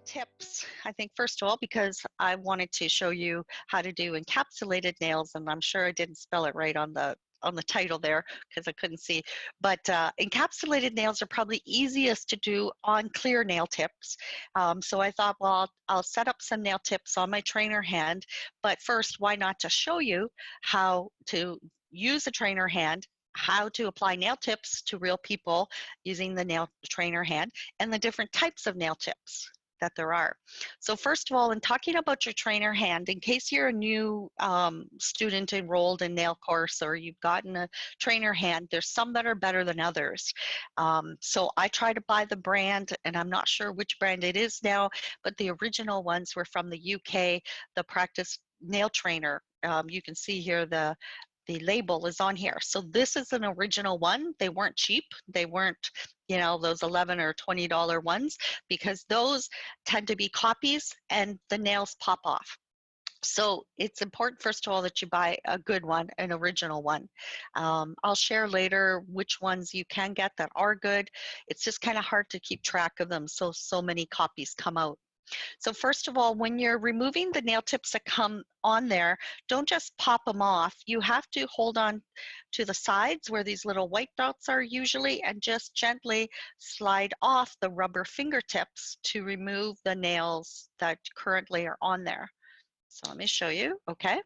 tips, I think, first of all, because I wanted to show you how to do encapsulated nails, and I'm sure I didn't spell it right on the title there because I couldn't see. But encapsulated nails are probably easiest to do on clear nail tips. So I thought, well, I'll set up some nail tips on my trainer hand. But first, why not just show you how to use a trainer hand, how to apply nail tips to real people using the nail trainer hand, and the different types of nail tips that there are. So first of all, in talking about your trainer hand, in case you're a new student enrolled in nail course or you've gotten a trainer hand, there's some that are better than others. So I try to buy the brand, and I'm not sure which brand it is now, but the original ones were from the UK, the Practice Nail Trainer. You can see here the label is on here. So this is an original one. They weren't cheap. They weren't, you know, those $11 or $20 ones, because those tend to be copies and the nails pop off. So it's important, first of all, that you buy a good one, an original one. I'll share later which ones you can get that are good. It's just kind of hard to keep track of them. So many copies come out. So first of all, when you're removing the nail tips that come on there, don't just pop them off. You have to hold on to the sides where these little white dots are usually, and just gently slide off the rubber fingertips to remove the nails that currently are on there. So let me show you, okay?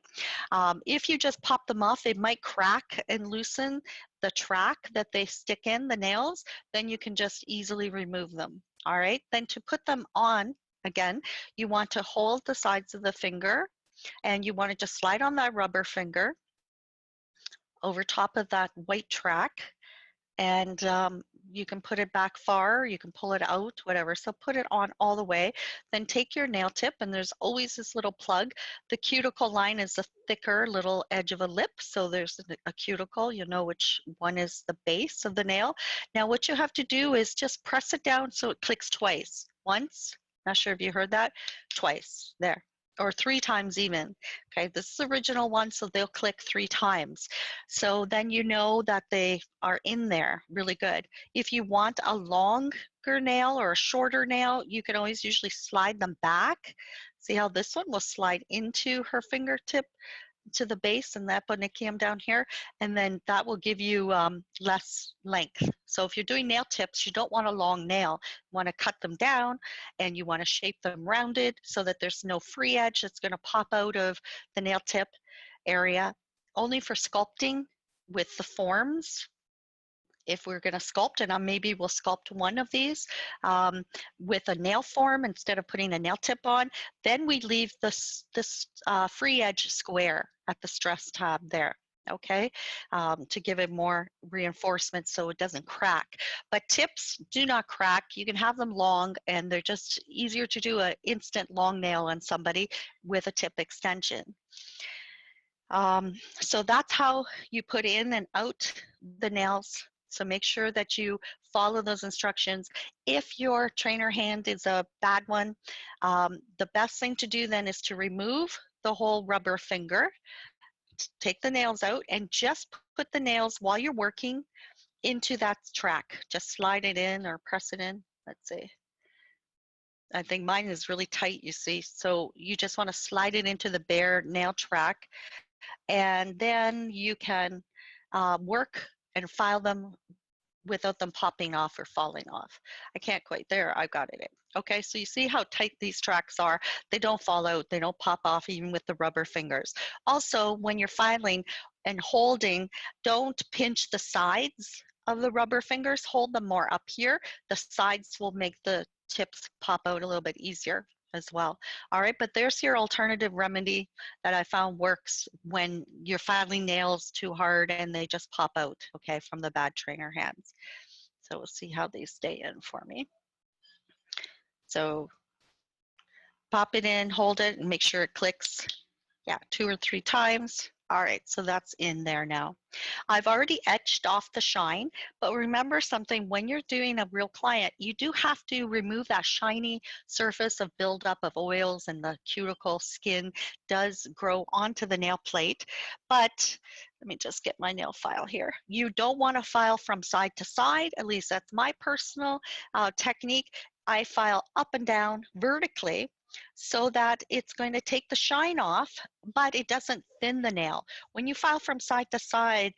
If you just pop them off, they might crack and loosen the track that they stick in, the nails, then you can just easily remove them, all right? Then to put them on, again, you want to hold the sides of the finger, and you want to just slide on that rubber finger over top of that white track, and you can put it back far, you can pull it out, whatever. So put it on all the way. Then take your nail tip, and there's always this little plug. The cuticle line is a thicker little edge of a lip, so there's a cuticle. You know which one is the base of the nail. Now what you have to do is just press it down so it clicks twice. Once, not sure if you heard that, twice, there. Or 3 times even. Okay, this is the original one, so they'll click 3 times. So then you know that they are in there really good. If you want a longer nail or a shorter nail, you can always usually slide them back. See how this one will slide into her fingertip to the base, and that onychium down here, and then that will give you less length. So if you're doing nail tips, you don't want a long nail. You want to cut them down, and you want to shape them rounded so that there's no free edge that's going to pop out of the nail tip area. Only for sculpting with the forms. If we're going to sculpt, and maybe we'll sculpt one of these with a nail form instead of putting a nail tip on, then we leave this free edge square at the stress tab there, okay, to give it more reinforcement so it doesn't crack. But tips do not crack. You can have them long, and they're just easier to do an instant long nail on somebody with a tip extension. So that's how you put in and out the nails. So make sure that you follow those instructions. If your trainer hand is a bad one, the best thing to do then is to remove the whole rubber finger, take the nails out, and just put the nails while you're working into that track. Just slide it in or press it in. Let's see. I think mine is really tight, you see. So you just want to slide it into the bare nail track, and then you can work and file them without them popping off or falling off. I can't quite, there, I got it in. Okay, so you see how tight these tracks are. They don't fall out, they don't pop off even with the rubber fingers. Also, when you're filing and holding, don't pinch the sides of the rubber fingers, hold them more up here. The sides will make the tips pop out a little bit easier as well. All right, but there's your alternative remedy that I found works when you're filing nails too hard and they just pop out, okay, from the bad trainer hands. So we'll see how they stay in for me. So pop it in, hold it, and make sure it clicks, yeah, 2 or 3 times. All right, so that's in there now. I've already etched off the shine, but remember something, when you're doing a real client, you do have to remove that shiny surface of buildup of oils, and the cuticle skin does grow onto the nail plate. But let me just get my nail file here. You don't want to file from side to side, at least that's my personal technique. I file up and down vertically so that it's going to take the shine off, but it doesn't thin the nail. When you file from side to side,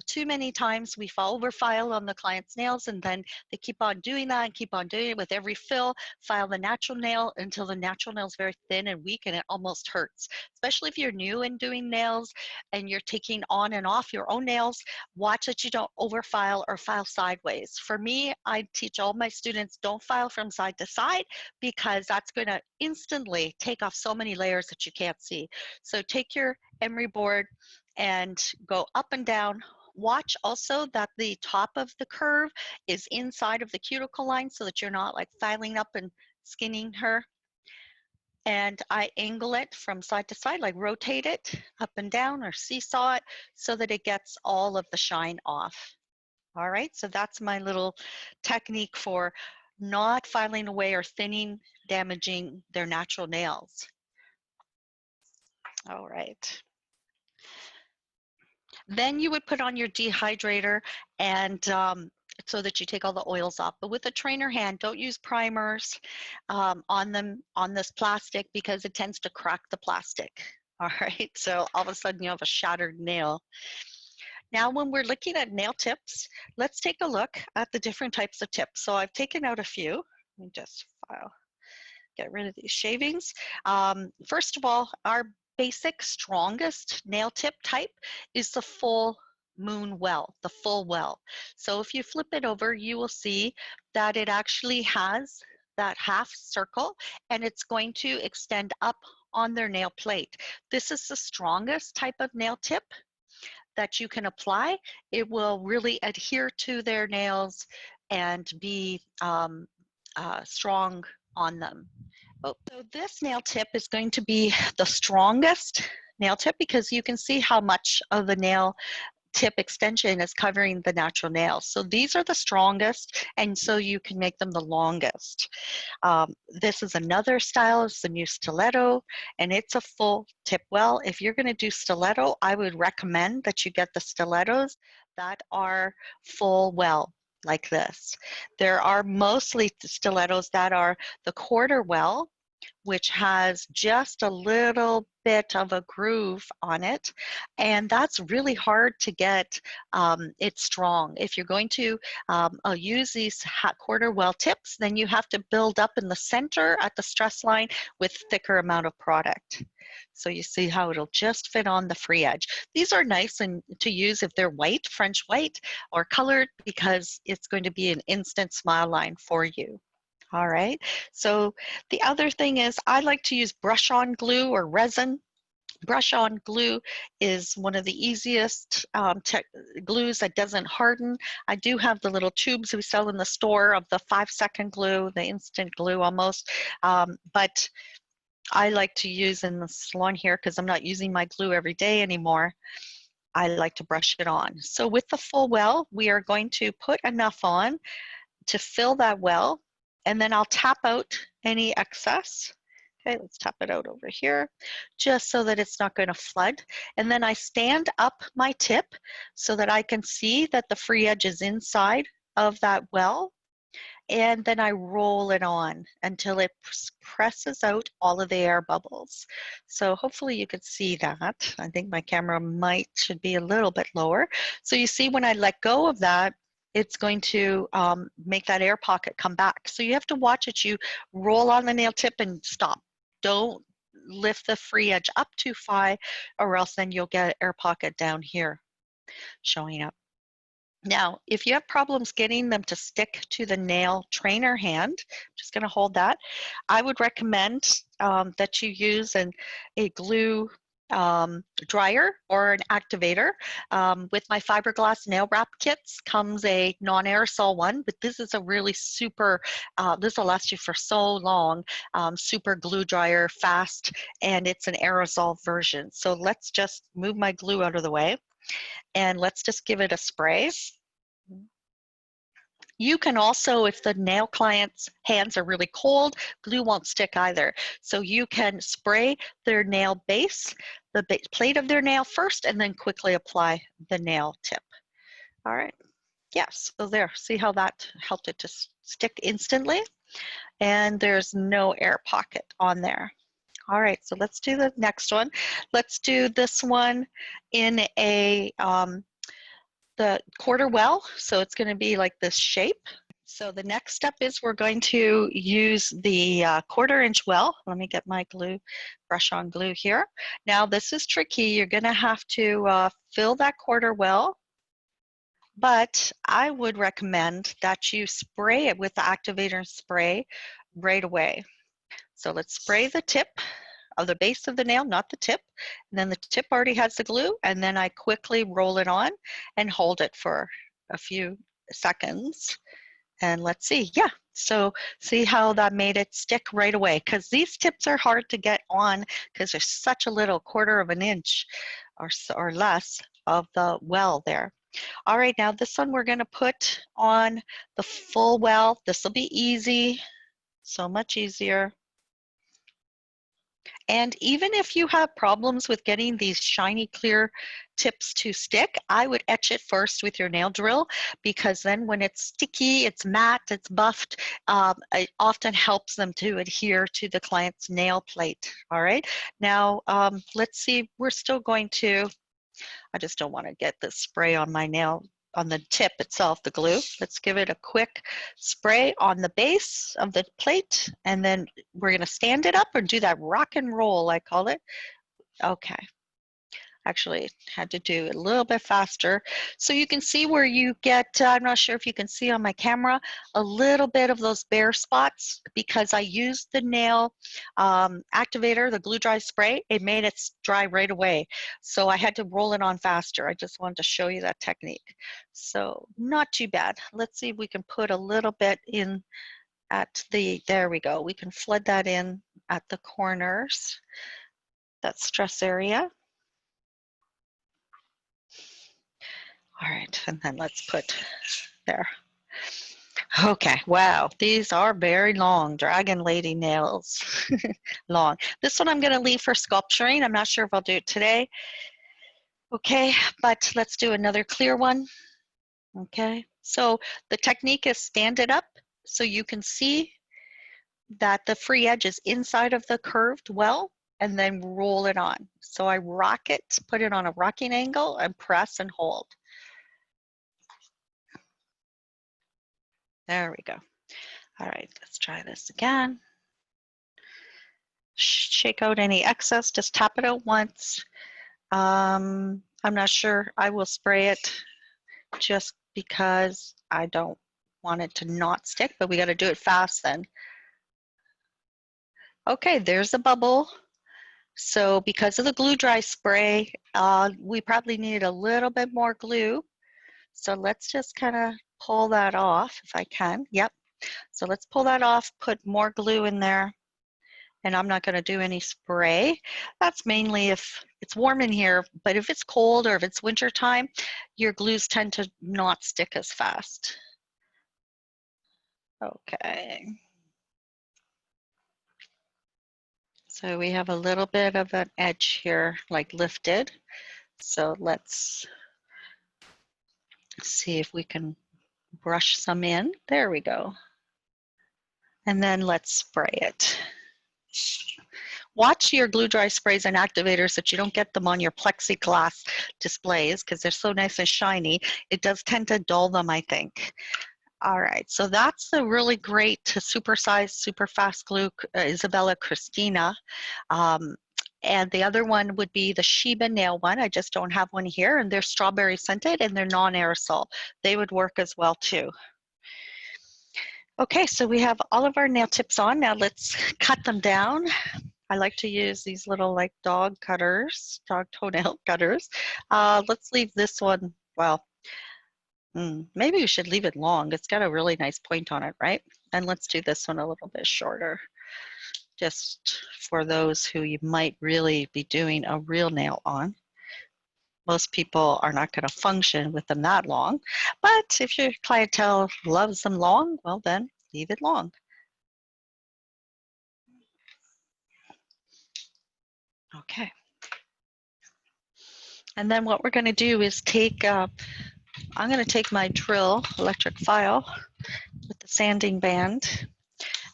too many times we over file on the client's nails, and then they keep on doing that and keep on doing it with every fill, file the natural nail until the natural nail is very thin and weak and it almost hurts. Especially if you're new in doing nails and you're taking on and off your own nails, watch that you don't over file or file sideways. For me, I teach all my students, don't file from side to side, because that's going to instantly take off so many layers that you can't see. So take your emery board and go up and down. Watch also that the top of the curve is inside of the cuticle line so that you're not like filing up and skinning her. And I angle it from side to side, like rotate it up and down or seesaw it so that it gets all of the shine off. All right, so that's my little technique for not filing away or thinning, damaging their natural nails. All right. Then you would put on your dehydrator and so that you take all the oils off. But with a trainer hand, don't use primers on them, on this plastic, because it tends to crack the plastic. All right, so all of a sudden you have a shattered nail. Now, when we're looking at nail tips, let's take a look at the different types of tips. So I've taken out a few. Let me just get rid of these shavings. First of all, our basic strongest nail tip type is the full moon well, the full well. So if you flip it over, you will see that it actually has that half circle and it's going to extend up on their nail plate. This is the strongest type of nail tip that you can apply. It will really adhere to their nails and be strong on them. So this nail tip is going to be the strongest nail tip because you can see how much of the nail tip extension is covering the natural nails. So these are the strongest, and so you can make them the longest. This is another style, it's the new stiletto, and it's a full tip well. If you're going to do stiletto, I would recommend that you get the stilettos that are full well, like this. There are mostly stilettos that are the quarter well, which has just a little bit of a groove on it, and that's really hard to get it strong. If you're going to use these quarter well tips, then you have to build up in the center at the stress line with thicker amount of product. So you see how it'll just fit on the free edge. These are nice and to use if they're white, French white, or colored, because it's going to be an instant smile line for you. All right, so the other thing is I like to use brush-on glue or resin. Brush-on glue is one of the easiest glues that doesn't harden. I do have the little tubes we sell in the store of the 5-second glue, the instant glue almost, but I like to use in the salon here because I'm not using my glue every day anymore. I like to brush it on. So with the full well, we are going to put enough on to fill that well, and then I'll tap out any excess. Okay, let's tap it out over here, just so that it's not going to flood. And then I stand up my tip so that I can see that the free edge is inside of that well. And then I roll it on until it presses out all of the air bubbles. So hopefully you could see that. I think my camera should be a little bit lower. So you see when I let go of that, it's going to make that air pocket come back. So you have to watch it. You roll on the nail tip and stop. Don't lift the free edge up too far, or else then you'll get an air pocket down here showing up. Now, if you have problems getting them to stick to the nail trainer hand, I'm just going to hold that, I would recommend that you use a glue dryer or an activator. With my fiberglass nail wrap kits comes a non-aerosol one, but this is a really super, this will last you for so long, super glue dryer, fast, and it's an aerosol version. So let's just move my glue out of the way and let's just give it a spray. You can also, if the nail client's hands are really cold, glue won't stick either. So you can spray their nail base, the plate of their nail first, and then quickly apply the nail tip. All right, yes, so there, see how that helped it to stick instantly? and there's no air pocket on there. All right, so let's do the next one. Let's do this one in a the quarter well, so it's going to be like this shape. So the next step is we're going to use the 1/4 inch well. Let me get my glue, brush on glue here. Now this is tricky. You're going to have to fill that quarter well, but I would recommend that you spray it with the activator spray right away. So let's spray the tip of the base of the nail, not the tip. And then the tip already has the glue, and then I quickly roll it on and hold it for a few seconds. And let's see, yeah. So see how that made it stick right away, because these tips are hard to get on because there's such a little 1/4 of an inch or less of the well there. All right, now this one we're going to put on the full well. This will be easy, so much easier. And even if you have problems with getting these shiny clear tips to stick, I would etch it first with your nail drill, because then when it's sticky, it's matte, it's buffed, it often helps them to adhere to the client's nail plate. All right, now let's see, we're still going to, I just don't want to get the spray on my nail, on the tip itself, the glue. Let's give it a quick spray on the base of the plate, and then we're going to stand it up or do that rock and roll, I call it. Okay. Actually, had to do it a little bit faster. So you can see where you get, I'm not sure if you can see on my camera, a little bit of those bare spots, because I used the nail activator, the glue dry spray. It made it dry right away. So I had to roll it on faster. I just wanted to show you that technique. So not too bad. Let's see if we can put a little bit in at the, there we go. We can flood that in at the corners, that stress area. All right, and then let's put there. Okay, wow, these are very long, Dragon Lady nails, long. This one I'm gonna leave for sculpturing. I'm not sure if I'll do it today. Okay, but let's do another clear one. Okay, so the technique is stand it up so you can see that the free edge is inside of the curved well, and then roll it on. So I rock it, put it on a rocking angle, and press and hold. There we go. All right, let's try this again. Shake out any excess, just tap it out once. I'm not sure, I will spray it just because I don't want it to not stick, but we got to do it fast then. Okay, there's a bubble. So because of the glue dry spray, we probably need a little bit more glue. So let's just kind of pull that off if I can. Yep. So let's pull that off, put more glue in there. And I'm not going to do any spray. That's mainly if it's warm in here, but if it's cold or if it's winter time, your glues tend to not stick as fast. Okay. So we have a little bit of an edge here, like lifted. So let's see if we can brush some in. There we go. And then let's spray it. Watch your glue dry sprays and activators that you don't get them on your plexiglass displays, because they're so nice and shiny. It does tend to dull them, I think. All right, so that's the really great supersized, super fast glue, Isabella Cristina. And the other one would be the Sheba nail one. I just don't have one here, and they're strawberry scented and they're non-aerosol. They would work as well too. Okay, so we have all of our nail tips on. Now let's cut them down. I like to use these little like dog cutters, dog toenail cutters. Let's leave this one, well, maybe we should leave it long. It's got a really nice point on it, right? And let's do this one a little bit shorter, just for those who you might really be doing a real nail on. Most people are not going to function with them that long, but if your clientele loves them long, well then leave it long. Okay. And then what we're going to do is take, I'm going to take my drill electric file with the sanding band,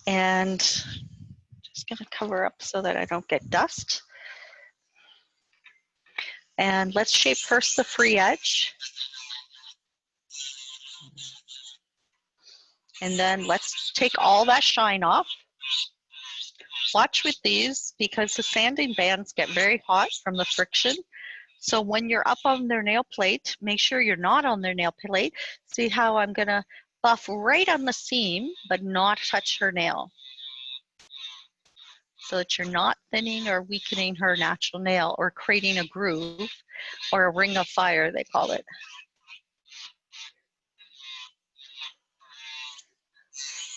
And just gonna cover up so that I don't get dust. And let's shape first the free edge. And then let's take all that shine off. Watch with these because the sanding bands get very hot from the friction. So when you're up on their nail plate, make sure you're not on their nail plate. See how I'm gonna buff right on the seam, but not touch her nail, so that you're not thinning or weakening her natural nail or creating a groove or a ring of fire, they call it.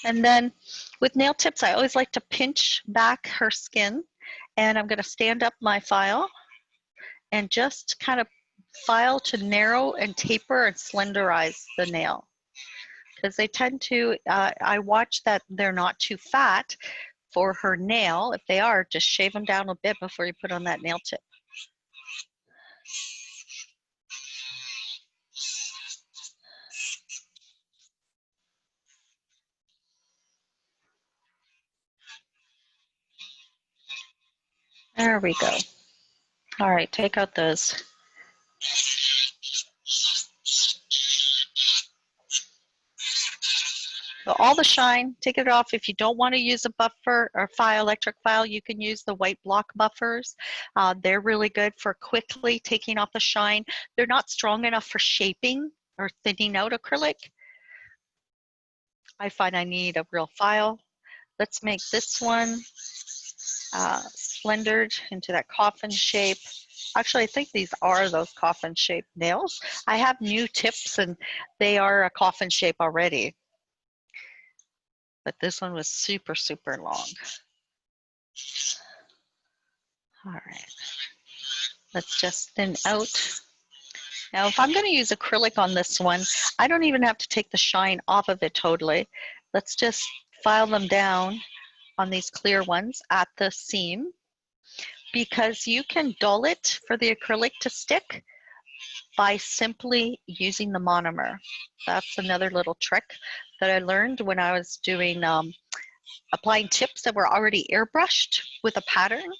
And then with nail tips, I always like to pinch back her skin, and I'm gonna stand up my file and just kind of file to narrow and taper and slenderize the nail. Because they tend to, I watch that they're not too fat for her nail. If they are, just shave them down a bit before you put on that nail tip. There we go. All right, take out those. So all the shine, take it off. If you don't want to use a buffer or electric file, you can use the white block buffers. They're really good for quickly taking off the shine. They're not strong enough for shaping or thinning out acrylic. I find I need a real file. Let's make this one slendered into that coffin shape. Actually, I think these are those coffin shaped nails. I have new tips and they are a coffin shape already. But this one was super, super long. All right, let's just thin out. Now, if I'm going to use acrylic on this one, I don't even have to take the shine off of it totally. Let's just file them down on these clear ones at the seam, because you can dull it for the acrylic to stick by simply using the monomer. That's another little trick that I learned when I was doing applying tips that were already airbrushed with a pattern.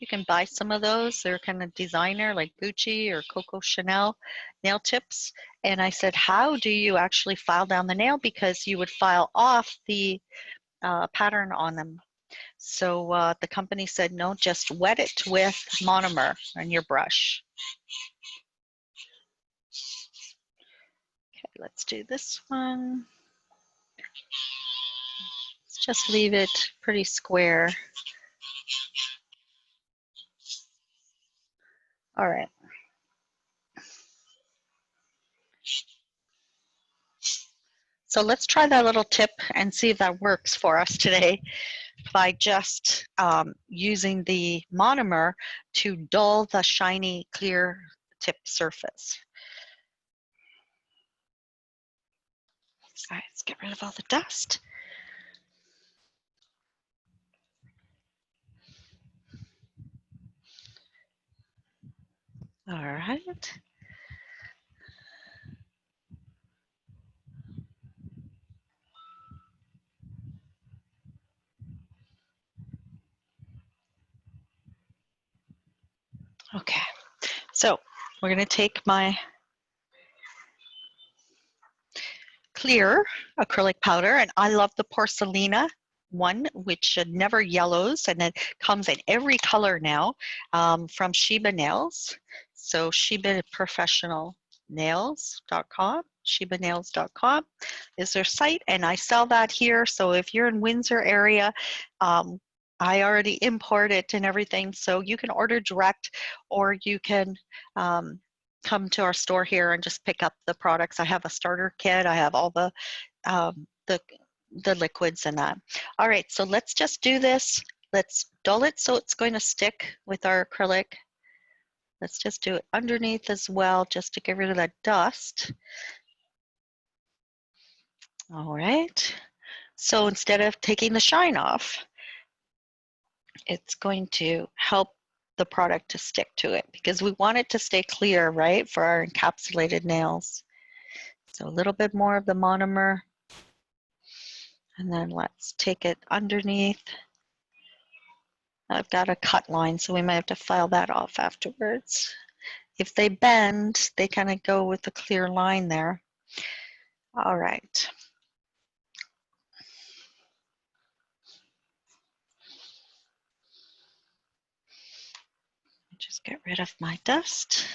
You can buy some of those. They're kind of designer like Gucci or Coco Chanel nail tips. And I said, how do you actually file down the nail? Because you would file off the pattern on them. So the company said, no, just wet it with monomer on your brush. Okay, let's do this one. Let's just leave it pretty square. All right. So let's try that little tip and see if that works for us today by just using the monomer to dull the shiny, clear tip surface. All right, let's get rid of all the dust. All right. Okay, so we're going to take my clear acrylic powder, and I love the Porcelina one, which never yellows, and it comes in every color now, from Sheba Nails. So Sheba Professional Nails.com, ShebaNails.com is their site, and I sell that here. So if you're in Windsor area, I already import it and everything, so you can order direct, or you can come to our store here and just pick up the products. I have a starter kit. I have all the liquids and that. All right, so let's just do this. Let's dull it so it's going to stick with our acrylic. Let's just do it underneath as well, just to get rid of that dust. All right, so instead of taking the shine off, it's going to help the product to stick to it, because we want it to stay clear, right, for our encapsulated nails. So a little bit more of the monomer. And then let's take it underneath. I've got a cut line, so we might have to file that off afterwards. If they bend, they kind of go with the clear line there. All right. Just get rid of my dust.